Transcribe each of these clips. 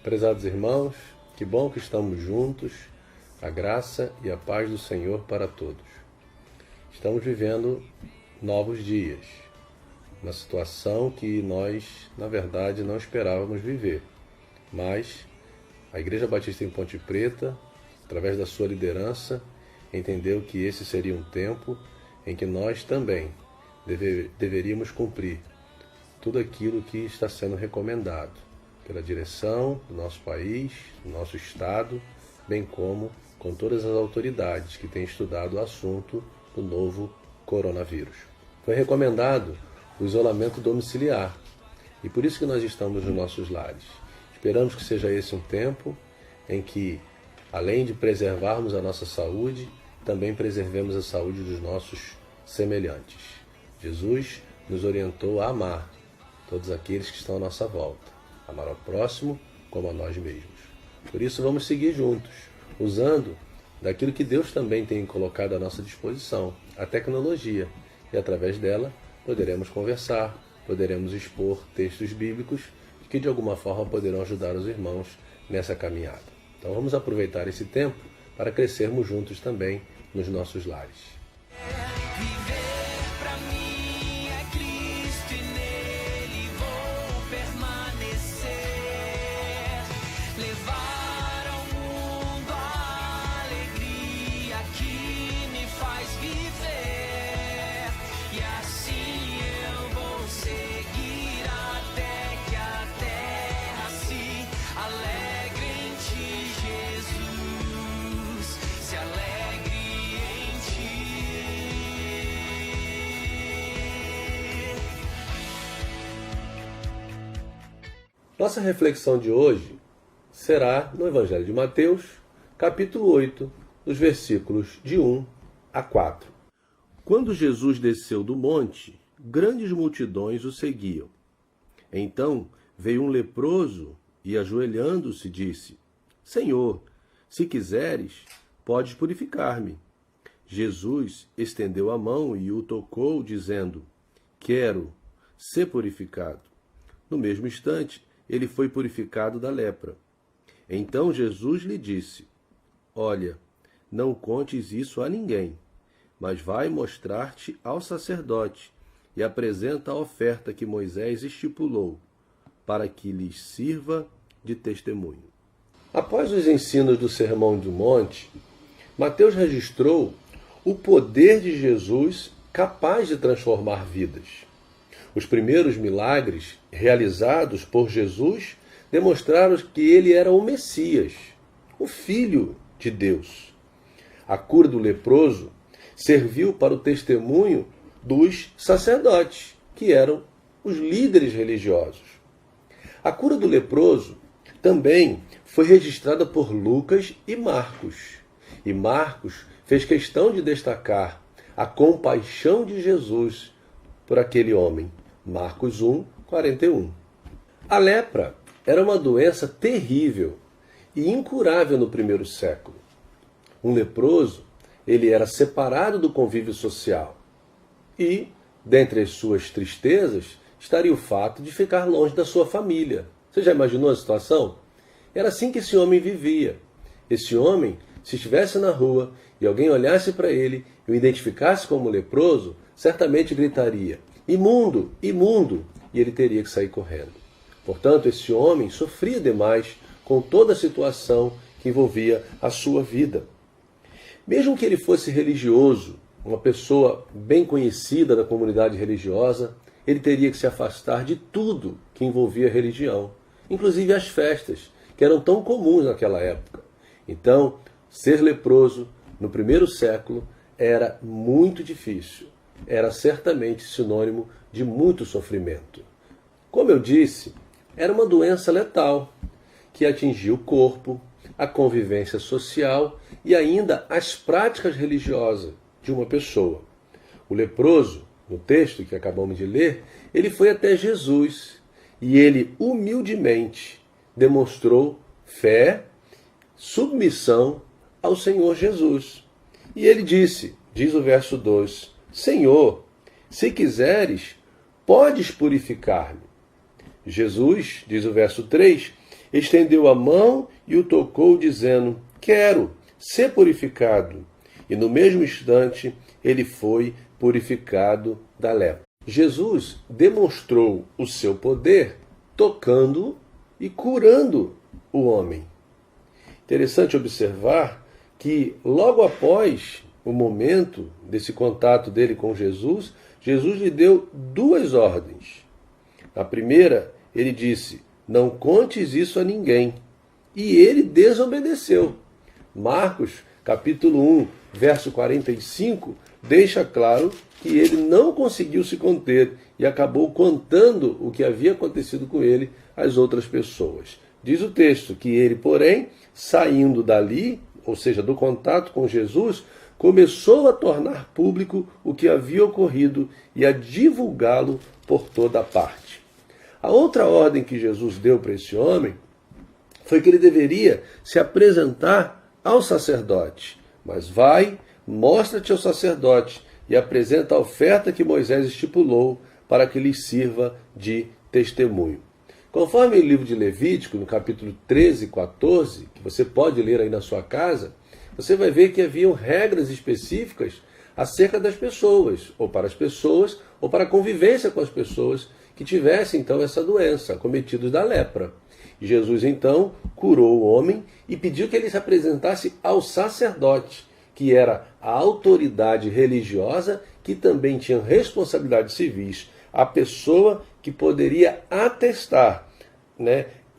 Prezados irmãos, que bom que estamos juntos, a graça e a paz do Senhor para todos. Estamos vivendo novos dias, uma situação que nós, na verdade, não esperávamos viver, mas a Igreja Batista em Ponte Preta, através da sua liderança, entendeu que esse seria um tempo em que nós também deveríamos cumprir tudo aquilo que está sendo recomendado pela direção do nosso país, do nosso Estado, bem como com todas as autoridades que têm estudado o assunto do novo coronavírus. Foi recomendado o isolamento domiciliar e por isso que nós estamos nos nossos lares. Esperamos que seja esse um tempo em que, além de preservarmos a nossa saúde, também preservemos a saúde dos nossos semelhantes. Jesus nos orientou a amar todos aqueles que estão à nossa volta, amar ao próximo como a nós mesmos. Por isso vamos seguir juntos, usando daquilo que Deus também tem colocado à nossa disposição, a tecnologia, e através dela poderemos conversar, poderemos expor textos bíblicos que de alguma forma poderão ajudar os irmãos nessa caminhada. Então vamos aproveitar esse tempo para crescermos juntos também nos nossos lares. Nossa reflexão de hoje será no Evangelho de Mateus, capítulo 8, dos versículos de 1 a 4. Quando Jesus desceu do monte, grandes multidões o seguiam. Então veio um leproso e, ajoelhando-se, disse: Senhor, se quiseres, podes purificar-me. Jesus estendeu a mão e o tocou, dizendo: Quero ser purificado. No mesmo instante, ele foi purificado da lepra. Então Jesus lhe disse: Olha, não contes isso a ninguém, mas vai mostrar-te ao sacerdote e apresenta a oferta que Moisés estipulou, para que lhes sirva de testemunho. Após os ensinos do Sermão do Monte, Mateus registrou o poder de Jesus capaz de transformar vidas. Os primeiros milagres realizados por Jesus demonstraram que ele era o Messias, o Filho de Deus. A cura do leproso serviu para o testemunho dos sacerdotes, que eram os líderes religiosos. A cura do leproso também foi registrada por Lucas e Marcos. E Marcos fez questão de destacar a compaixão de Jesus por aquele homem. Marcos 1, 41. A lepra era uma doença terrível e incurável no primeiro século. Um leproso, ele era separado do convívio social. E, dentre as suas tristezas, estaria o fato de ficar longe da sua família. Você já imaginou a situação? Era assim que esse homem vivia. Esse homem, se estivesse na rua e alguém olhasse para ele e o identificasse como leproso, certamente gritaria: imundo, imundo, e ele teria que sair correndo. Portanto, esse homem sofria demais com toda a situação que envolvia a sua vida. Mesmo que ele fosse religioso, uma pessoa bem conhecida da comunidade religiosa, ele teria que se afastar de tudo que envolvia religião, inclusive as festas, que eram tão comuns naquela época. Então, ser leproso no primeiro século era muito difícil. Era certamente sinônimo de muito sofrimento. Como eu disse, era uma doença letal, que atingia o corpo, a convivência social e ainda as práticas religiosas de uma pessoa. O leproso, no texto que acabamos de ler, ele foi até Jesus e ele humildemente demonstrou fé, submissão ao Senhor Jesus. E ele disse, diz o verso 2, Senhor, se quiseres, podes purificar-me. Jesus, diz o verso 3, estendeu a mão e o tocou, dizendo: quero ser purificado. E no mesmo instante ele foi purificado da lepra. Jesus demonstrou o seu poder tocando e curando o homem. Interessante observar que logo após o momento desse contato dele com Jesus, Jesus lhe deu duas ordens. Na primeira, ele disse: não contes isso a ninguém. E ele desobedeceu. Marcos, capítulo 1, verso 45, deixa claro que ele não conseguiu se conter e acabou contando o que havia acontecido com ele às outras pessoas. Diz o texto que ele, porém, saindo dali, ou seja, do contato com Jesus, começou a tornar público o que havia ocorrido e a divulgá-lo por toda parte. A outra ordem que Jesus deu para esse homem foi que ele deveria se apresentar ao sacerdote. Mas vai, mostra-te ao sacerdote e apresenta a oferta que Moisés estipulou para que lhes sirva de testemunho. Conforme o livro de Levítico, no capítulo 13 e 14, que você pode ler aí na sua casa, você vai ver que haviam regras específicas acerca das pessoas, ou para as pessoas, ou para a convivência com as pessoas que tivessem então essa doença, acometidos da lepra. E Jesus então curou o homem e pediu que ele se apresentasse ao sacerdote, que era a autoridade religiosa que também tinha responsabilidades civis, a pessoa que poderia atestar,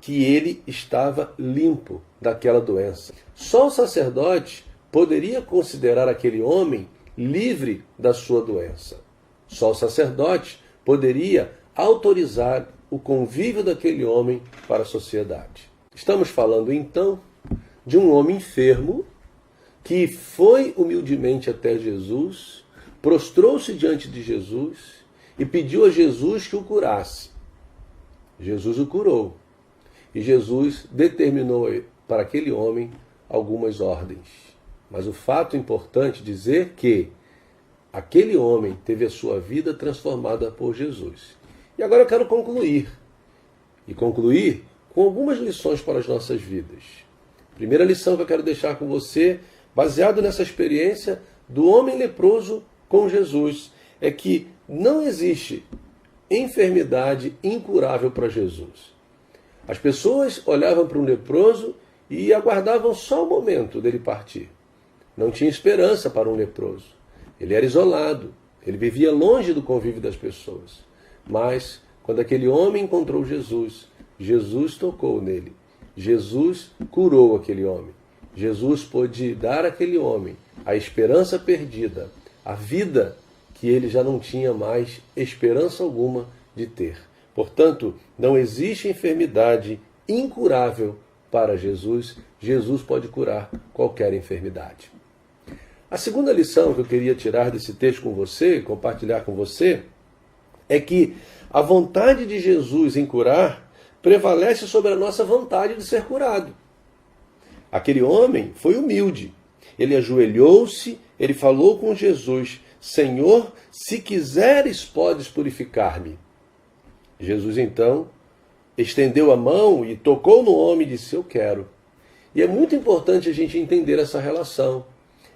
que ele estava limpo daquela doença. Só o sacerdote poderia considerar aquele homem livre da sua doença. Só o sacerdote poderia autorizar o convívio daquele homem para a sociedade. Estamos falando então de um homem enfermo que foi humildemente até Jesus, prostrou-se diante de Jesus e pediu a Jesus que o curasse. Jesus o curou. E Jesus determinou para aquele homem algumas ordens. Mas o fato importante dizer que aquele homem teve a sua vida transformada por Jesus. E agora eu quero concluir. E concluir com algumas lições para as nossas vidas. Primeira lição que eu quero deixar com você, baseado nessa experiência do homem leproso com Jesus, é que não existe enfermidade incurável para Jesus. As pessoas olhavam para um leproso e aguardavam só o momento dele partir. Não tinha esperança para um leproso. Ele era isolado, ele vivia longe do convívio das pessoas. Mas, quando aquele homem encontrou Jesus, Jesus tocou nele. Jesus curou aquele homem. Jesus pôde dar àquele homem a esperança perdida, a vida que ele já não tinha mais esperança alguma de ter. Portanto, não existe enfermidade incurável para Jesus. Jesus pode curar qualquer enfermidade. A segunda lição que eu queria tirar desse texto com você, compartilhar com você, é que a vontade de Jesus em curar prevalece sobre a nossa vontade de ser curado. Aquele homem foi humilde. Ele ajoelhou-se, ele falou com Jesus: Senhor, se quiseres, podes purificar-me. Jesus então estendeu a mão e tocou no homem e disse: eu quero. E é muito importante a gente entender essa relação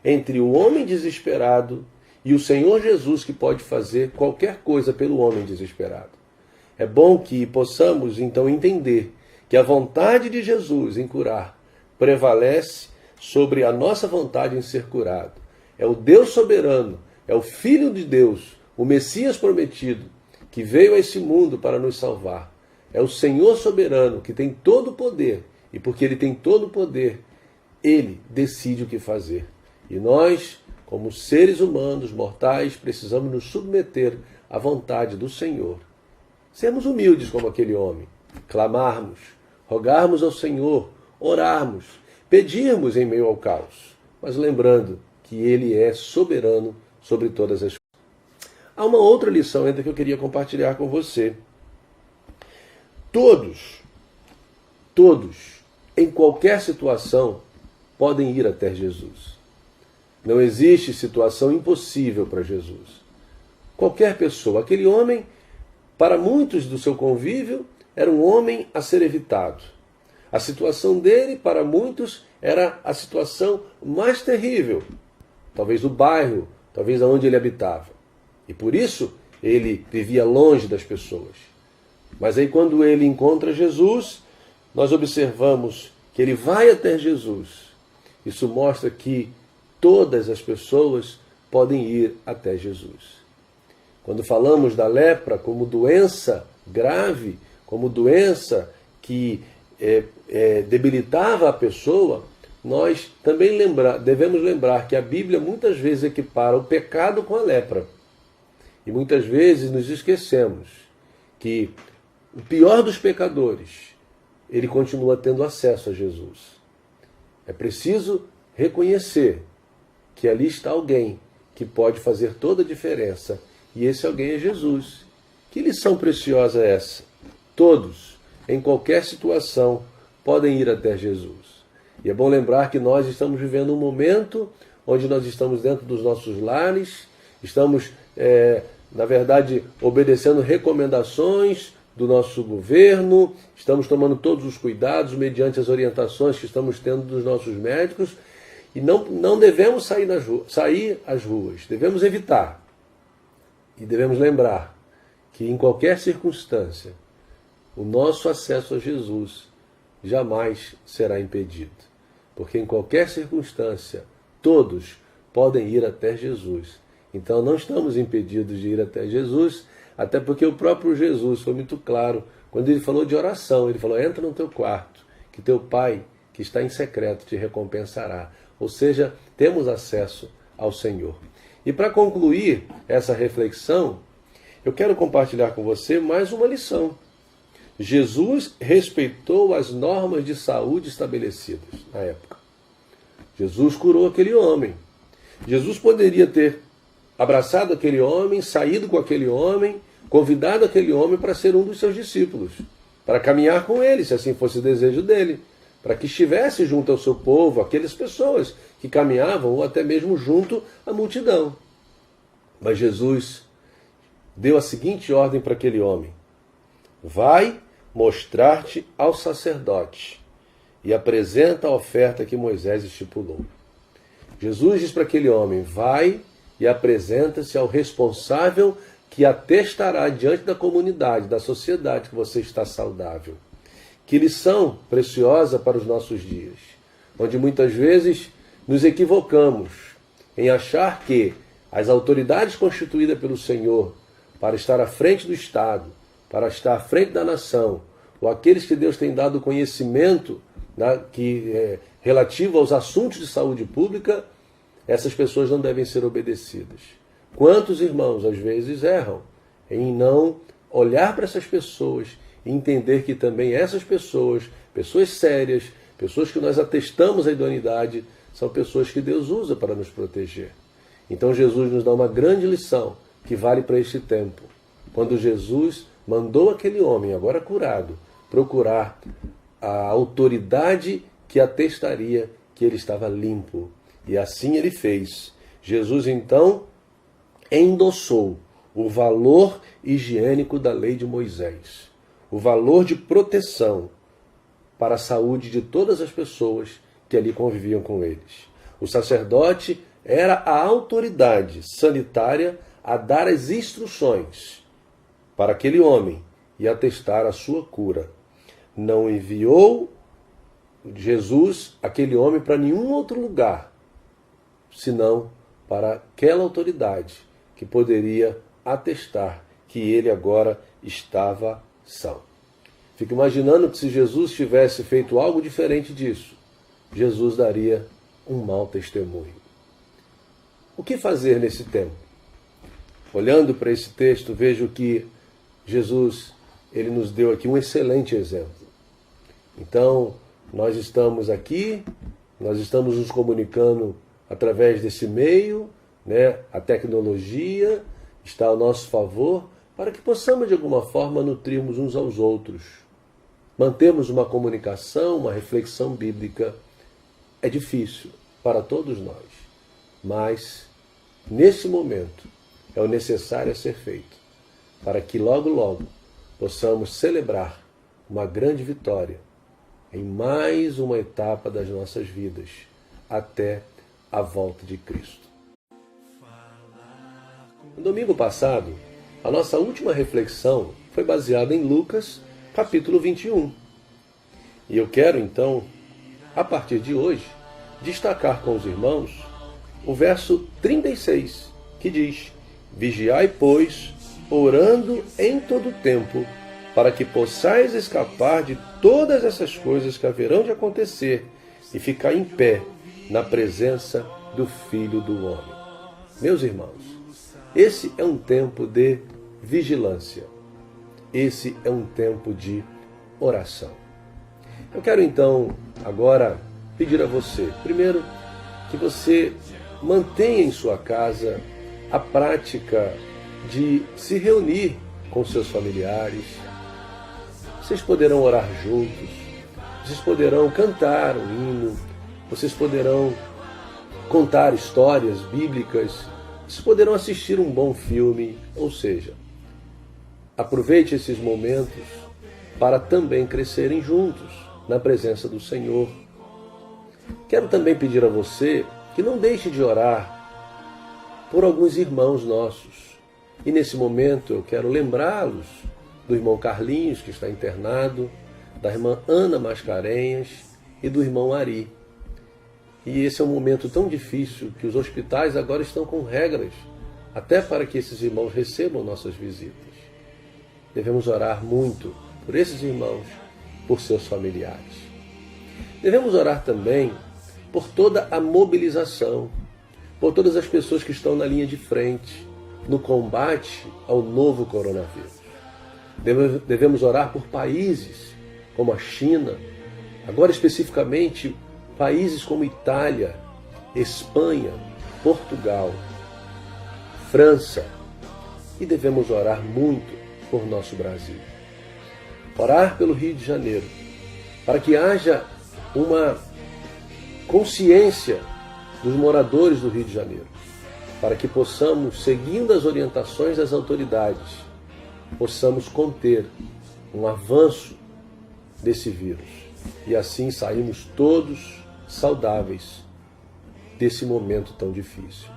entre o homem desesperado e o Senhor Jesus, que pode fazer qualquer coisa pelo homem desesperado. É bom que possamos então entender que a vontade de Jesus em curar prevalece sobre a nossa vontade em ser curado. É o Deus soberano, é o Filho de Deus, o Messias prometido, que veio a esse mundo para nos salvar. É o Senhor soberano, que tem todo o poder, e porque Ele tem todo o poder, Ele decide o que fazer. E nós, como seres humanos, mortais, precisamos nos submeter à vontade do Senhor. Sermos humildes como aquele homem, clamarmos, rogarmos ao Senhor, orarmos, pedirmos em meio ao caos, mas lembrando que Ele é soberano sobre todas as coisas. Há uma outra lição ainda que eu queria compartilhar com você. Todos, em qualquer situação, podem ir até Jesus. Não existe situação impossível para Jesus. Qualquer pessoa, aquele homem, para muitos do seu convívio, era um homem a ser evitado. A situação dele, para muitos, era a situação mais terrível, talvez do bairro, talvez aonde ele habitava. E por isso ele vivia longe das pessoas. Mas aí quando ele encontra Jesus, nós observamos que ele vai até Jesus. Isso mostra que todas as pessoas podem ir até Jesus. Quando falamos da lepra como doença grave, como doença que debilitava a pessoa, nós também devemos lembrar que a Bíblia muitas vezes equipara o pecado com a lepra. E muitas vezes nos esquecemos que o pior dos pecadores, ele continua tendo acesso a Jesus. É preciso reconhecer que ali está alguém que pode fazer toda a diferença. E esse alguém é Jesus. Que lição preciosa é essa? Todos, em qualquer situação, podem ir até Jesus. E é bom lembrar que nós estamos vivendo um momento onde nós estamos dentro dos nossos lares, estamos, na verdade, obedecendo recomendações do nosso governo, estamos tomando todos os cuidados mediante as orientações que estamos tendo dos nossos médicos e não devemos sair às ruas, devemos evitar. E devemos lembrar que em qualquer circunstância, o nosso acesso a Jesus jamais será impedido. Porque em qualquer circunstância, todos podem ir até Jesus. Então não estamos impedidos de ir até Jesus, até porque o próprio Jesus foi muito claro quando ele falou de oração. Ele falou: entra no teu quarto, que teu Pai, que está em secreto, te recompensará. Ou seja, temos acesso ao Senhor. E para concluir essa reflexão, eu quero compartilhar com você mais uma lição. Jesus respeitou as normas de saúde estabelecidas na época. Jesus curou aquele homem. Jesus poderia ter abraçado aquele homem, saído com aquele homem, convidado aquele homem para ser um dos seus discípulos, para caminhar com ele, se assim fosse o desejo dele, para que estivesse junto ao seu povo, aquelas pessoas que caminhavam, ou até mesmo junto à multidão. Mas Jesus deu a seguinte ordem para aquele homem: vai mostrar-te ao sacerdote e apresenta a oferta que Moisés estipulou. Jesus diz para aquele homem: vai e apresenta-se ao responsável que atestará diante da comunidade, da sociedade, que você está saudável. Que lição preciosa para os nossos dias, onde muitas vezes nos equivocamos em achar que as autoridades constituídas pelo Senhor para estar à frente do Estado, para estar à frente da nação, ou aqueles que Deus tem dado conhecimento relativo aos assuntos de saúde pública, essas pessoas não devem ser obedecidas. Quantos irmãos, às vezes, erram em não olhar para essas pessoas e entender que também essas pessoas, pessoas sérias, pessoas que nós atestamos a idoneidade, são pessoas que Deus usa para nos proteger. Então Jesus nos dá uma grande lição que vale para este tempo. Quando Jesus mandou aquele homem, agora curado, procurar a autoridade que atestaria que ele estava limpo. E assim ele fez. Jesus, então, endossou o valor higiênico da lei de Moisés, o valor de proteção para a saúde de todas as pessoas que ali conviviam com eles. O sacerdote era a autoridade sanitária a dar as instruções para aquele homem e atestar a sua cura. Não enviou Jesus aquele homem para nenhum outro lugar, senão para aquela autoridade que poderia atestar que ele agora estava são. Fico imaginando que se Jesus tivesse feito algo diferente disso, Jesus daria um mau testemunho. O que fazer nesse tempo? Olhando para esse texto, vejo que Jesus, ele nos deu aqui um excelente exemplo. Então, nós estamos aqui, nós estamos nos comunicando através desse meio, a tecnologia está ao nosso favor, para que possamos de alguma forma nutrirmos uns aos outros. Mantermos uma comunicação, uma reflexão bíblica. É difícil para todos nós, mas nesse momento é o necessário a ser feito, para que logo, logo possamos celebrar uma grande vitória em mais uma etapa das nossas vidas, até a volta de Cristo. No domingo passado, a nossa última reflexão foi baseada em Lucas, capítulo 21. E eu quero, então, a partir de hoje, destacar com os irmãos o verso 36, que diz: Vigiai, pois, orando em todo o tempo, para que possais escapar de todas essas coisas que haverão de acontecer e ficar em pé na presença do Filho do Homem. Meus irmãos, esse é um tempo de vigilância. Esse é um tempo de oração. Eu quero então, agora, pedir a você, primeiro, que você mantenha em sua casa a prática de se reunir com seus familiares. Vocês poderão orar juntos, vocês poderão cantar um hino, vocês poderão contar histórias bíblicas, vocês poderão assistir um bom filme, ou seja, aproveite esses momentos para também crescerem juntos na presença do Senhor. Quero também pedir a você que não deixe de orar por alguns irmãos nossos. E nesse momento eu quero lembrá-los do irmão Carlinhos, que está internado, da irmã Ana Mascarenhas e do irmão Ari. E esse é um momento tão difícil que os hospitais agora estão com regras, até para que esses irmãos recebam nossas visitas. Devemos orar muito por esses irmãos, por seus familiares. Devemos orar também por toda a mobilização, por todas as pessoas que estão na linha de frente, no combate ao novo coronavírus. Devemos orar por países como a China, agora especificamente países como Itália, Espanha, Portugal, França. E devemos orar muito por nosso Brasil. Orar pelo Rio de Janeiro, para que haja uma consciência dos moradores do Rio de Janeiro, para que possamos, seguindo as orientações das autoridades, possamos conter um avanço desse vírus e assim sairmos todos saudáveis desse momento tão difícil.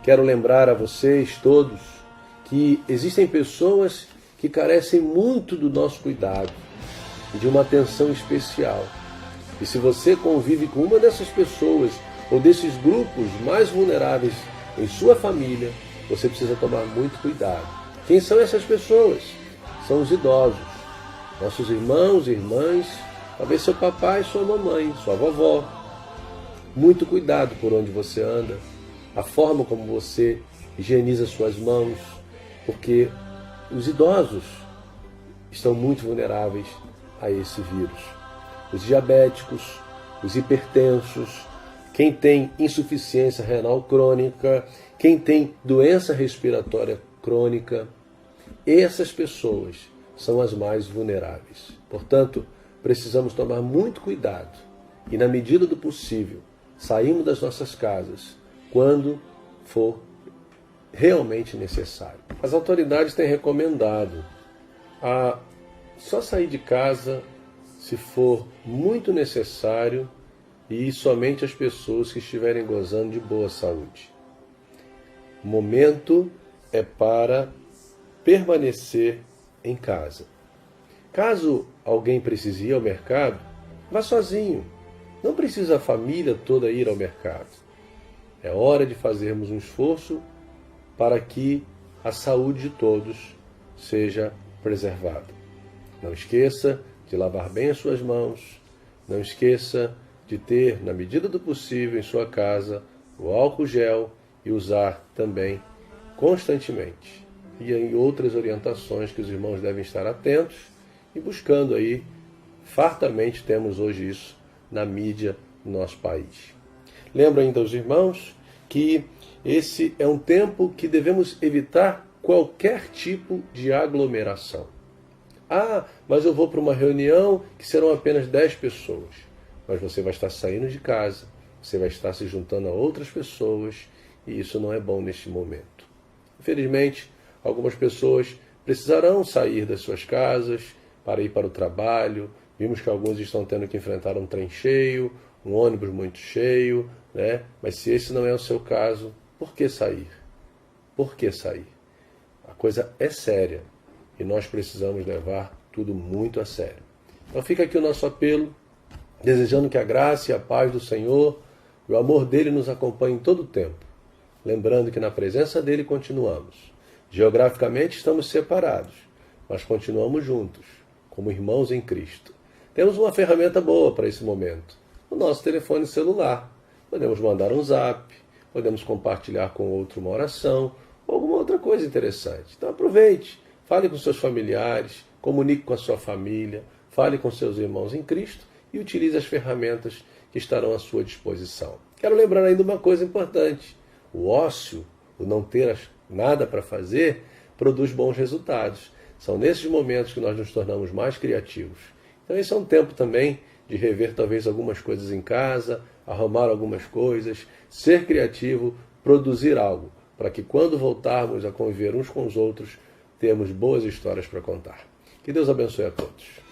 Quero lembrar a vocês todos que existem pessoas que carecem muito do nosso cuidado e de uma atenção especial. E se você convive com uma dessas pessoas ou desses grupos mais vulneráveis em sua família, você precisa tomar muito cuidado. Quem são essas pessoas? São os idosos, nossos irmãos e irmãs, talvez seu papai, sua mamãe, sua vovó. Muito cuidado por onde você anda, a forma como você higieniza suas mãos, porque os idosos estão muito vulneráveis a esse vírus. Os diabéticos, os hipertensos, quem tem insuficiência renal crônica, quem tem doença respiratória crônica, essas pessoas são as mais vulneráveis. Portanto, precisamos tomar muito cuidado e, na medida do possível, sairmos das nossas casas quando for realmente necessário. As autoridades têm recomendado a só sair de casa se for muito necessário e somente as pessoas que estiverem gozando de boa saúde. O momento é para permanecer em casa. Caso alguém precise ir ao mercado, vá sozinho. Não precisa a família toda ir ao mercado. É hora de fazermos um esforço para que a saúde de todos seja preservada. Não esqueça de lavar bem as suas mãos. Não esqueça de ter, na medida do possível, em sua casa, o álcool gel e usar também constantemente. E em outras orientações que os irmãos devem estar atentos e buscando aí, fartamente temos hoje isso na mídia do nosso país. Lembro ainda aos irmãos que esse é um tempo que devemos evitar qualquer tipo de aglomeração. Ah, mas eu vou para uma reunião que serão apenas 10 pessoas. Mas você vai estar saindo de casa, você vai estar se juntando a outras pessoas e isso não é bom neste momento. Infelizmente, algumas pessoas precisarão sair das suas casas para ir para o trabalho, Vimos que alguns estão tendo que enfrentar um trem cheio, um ônibus muito cheio, né? Mas se esse não é o seu caso, por que sair? Por que sair? A coisa é séria e nós precisamos levar tudo muito a sério. Então fica aqui o nosso apelo, desejando que a graça e a paz do Senhor e o amor dele nos acompanhem todo o tempo. Lembrando que na presença dele continuamos. Geograficamente estamos separados, mas continuamos juntos, como irmãos em Cristo. Temos uma ferramenta boa para esse momento, o nosso telefone celular. Podemos mandar um zap, podemos compartilhar com outro uma oração, ou alguma outra coisa interessante. Então aproveite, fale com seus familiares, comunique com a sua família, fale com seus irmãos em Cristo e utilize as ferramentas que estarão à sua disposição. Quero lembrar ainda uma coisa importante. O ócio, o não ter nada para fazer, produz bons resultados. São nesses momentos que nós nos tornamos mais criativos. Então esse é um tempo também de rever talvez algumas coisas em casa, arrumar algumas coisas, ser criativo, produzir algo, para que quando voltarmos a conviver uns com os outros, tenhamos boas histórias para contar. Que Deus abençoe a todos.